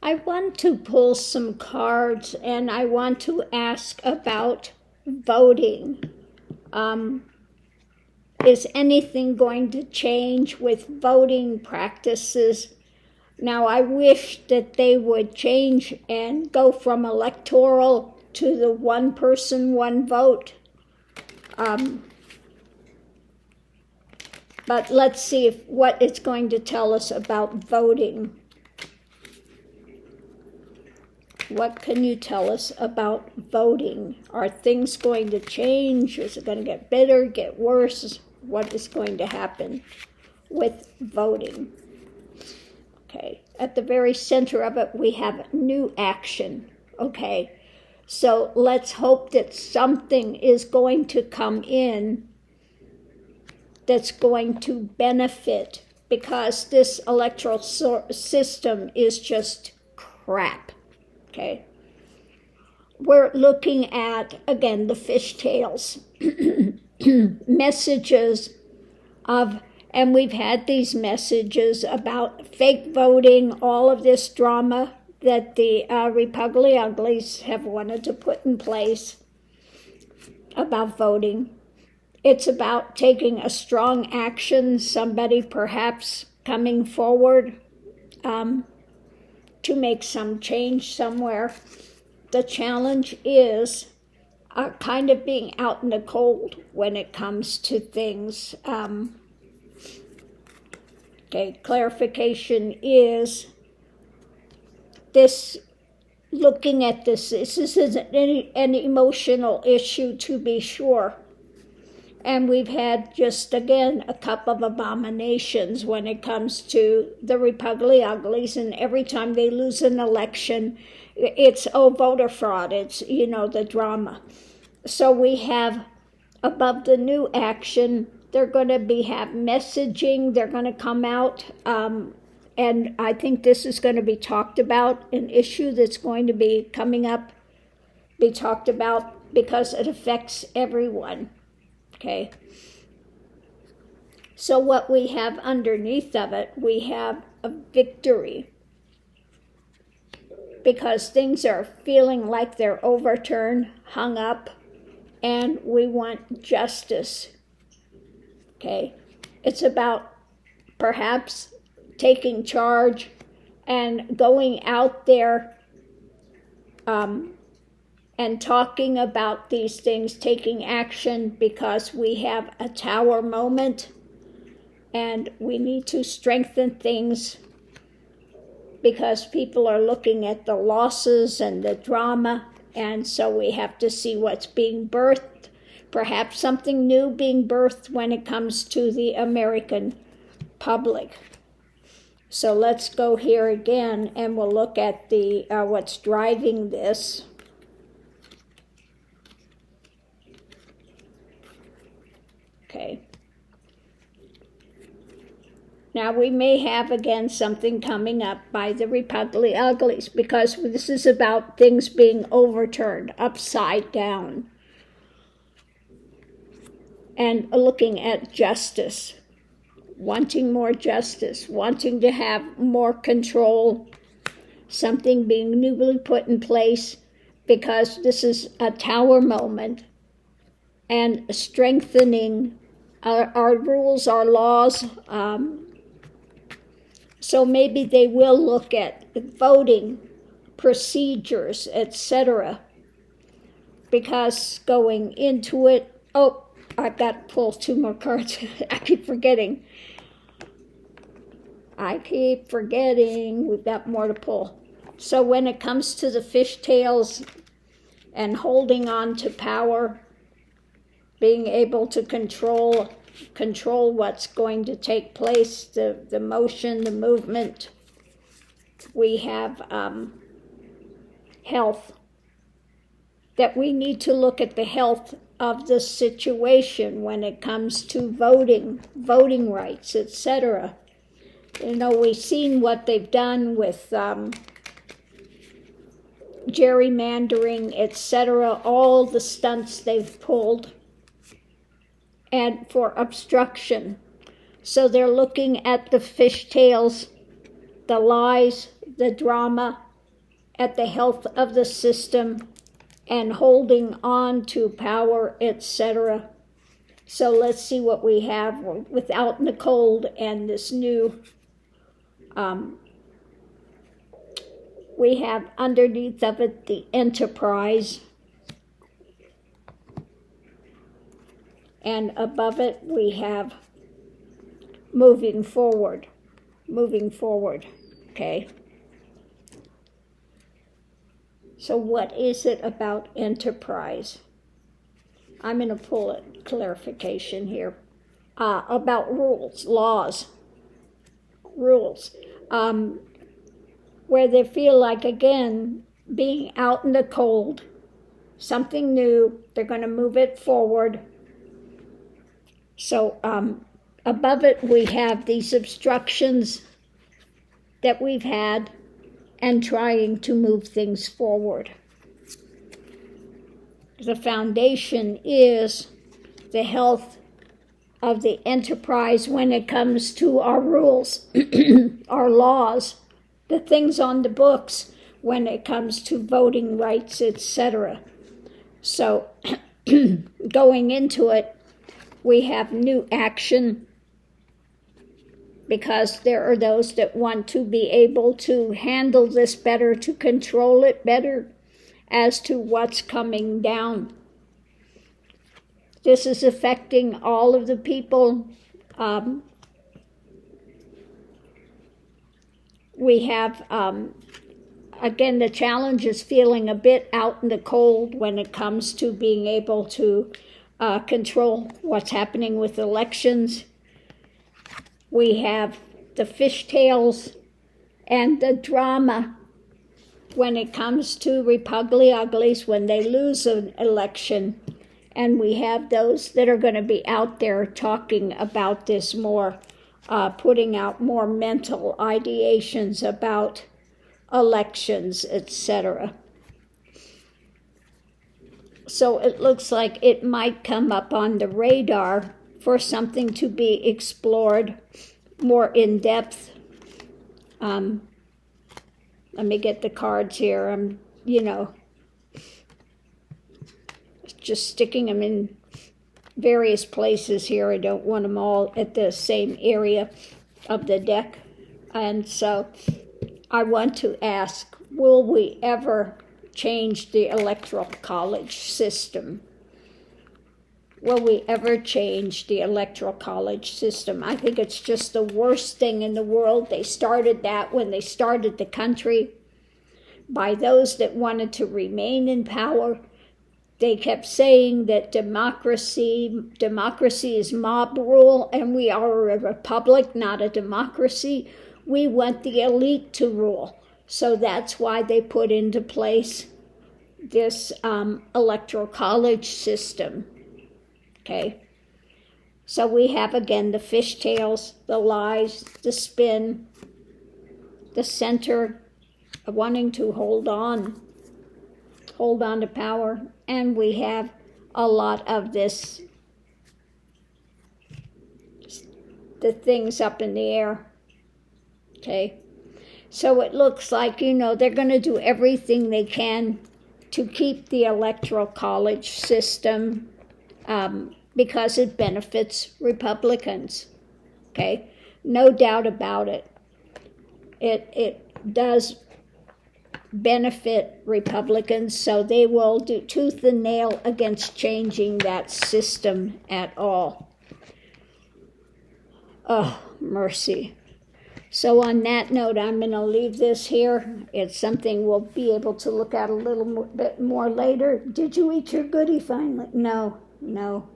I want to pull some cards, and I want to ask about voting. Is anything going to change with voting practices? Now, I wish that they would change and go from electoral to the one person, one vote. But let's see what it's going to tell us about voting. What can you tell us about voting? Are things going to change? Is it going to get better, get worse? What is going to happen with voting? Okay, at the very center of it, we have new action. Okay, so let's hope that something is going to come in that's going to benefit, because this electoral system is just crap. Okay, we're looking at, again, the fishtails, messages of, and we've had these messages about fake voting, all of this drama that the Republican Uglies have wanted to put in place about voting. It's about taking a strong action, somebody perhaps coming forward to make some change somewhere. The challenge is kind of being out in the cold when it comes to things. Okay, clarification is this, looking at this isn't an emotional issue, to be sure. And we've had just, again, a couple of abominations when it comes to the Republican Uglies, and every time they lose an election, it's, voter fraud, it's, the drama. So we have, above the new action, they're going to have messaging, they're going to come out, and I think this is going to be talked about, an issue that's going to be coming up, be talked about, because it affects everyone. Okay, so what we have underneath of it, we have a victory, because things are feeling like they're overturned, hung up, and we want justice. Okay, it's about perhaps taking charge and going out there and talking about these things, taking action, because we have a tower moment and we need to strengthen things, because people are looking at the losses and the drama, and so we have to see what's being birthed, perhaps something new being birthed when it comes to the American public. So let's go here again, and we'll look at the what's driving this. Okay. Now we may have again something coming up by the Republican Uglies, because this is about things being overturned, upside down, and looking at justice, wanting more justice, wanting to have more control, something being newly put in place, because this is a tower moment, and strengthening our rules, our laws. So maybe they will look at voting procedures, etc. Because going into it, I've got to pull two more cards. I keep forgetting. We've got more to pull. So when it comes to the fishtails and holding on to power, being able to control what's going to take place, the motion, the movement. We have health, that we need to look at the health of the situation when it comes to voting rights, etc. We've seen what they've done with gerrymandering, etc., all the stunts they've pulled, and for obstruction. So they're looking at the fishtails, the lies, the drama, at the health of the system and holding on to power, etc. So let's see what we have without in the cold and this new. We have underneath of it the enterprise. And above it we have moving forward, okay? So what is it about enterprise? I'm going to pull a clarification here. About rules, laws, where they feel like, again, being out in the cold, something new, they're going to move it forward. So above it we have these obstructions that we've had and trying to move things forward. The foundation is the health of the enterprise when it comes to our rules, our laws, the things on the books when it comes to voting rights, etc. So going into it, we have new action because there are those that want to be able to handle this better, to control it better as to what's coming down. This is affecting all of the people. We have, again, the challenge is feeling a bit out in the cold when it comes to being able to control what's happening with elections. We have the fishtails and the drama when it comes to Republic-Uglies when they lose an election. And we have those that are going to be out there talking about this more, putting out more mental ideations about elections, etc. So it looks like it might come up on the radar for something to be explored more in depth. Let me get the cards here. I'm, just sticking them in various places here. I don't want them all at the same area of the deck. And so I want to ask, will we ever change the Electoral College system? Will we ever change the Electoral College system? I think it's just the worst thing in the world. They started that when they started the country by those that wanted to remain in power. They kept saying that democracy is mob rule, and we are a republic, not a democracy. We want the elite to rule. So that's why they put into place this Electoral College system. Okay, so we have again the fishtails, the lies, the spin, the center wanting to hold on to power, and we have a lot of this, the things up in the air. Okay, so it looks like, they're going to do everything they can to keep the Electoral College system because it benefits Republicans, okay? No doubt about it. It does benefit Republicans, so they will do tooth and nail against changing that system at all. Oh, mercy. So on that note, I'm going to leave this here. It's something we'll be able to look at a little bit more later. Did you eat your goodie finally? No.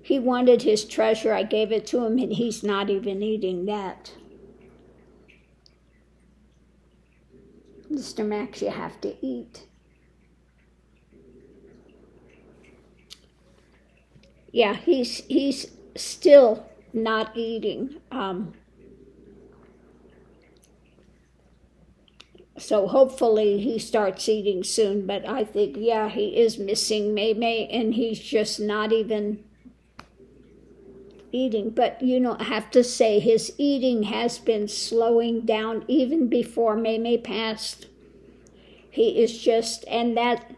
He wanted his treasure. I gave it to him, and he's not even eating that. Mr. Max, you have to eat. Yeah, he's still not eating. So hopefully he starts eating soon, but I think, yeah, he is missing May, and he's just not even eating. But, you know, I have to say his eating has been slowing down even before May passed. He is just, and that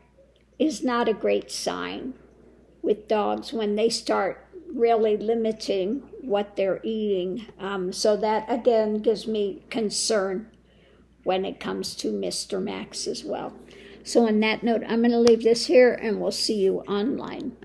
is not a great sign with dogs when they start really limiting what they're eating. So that, again, gives me concern when it comes to Mr. Max as well. So on that note, I'm going to leave this here, and we'll see you online.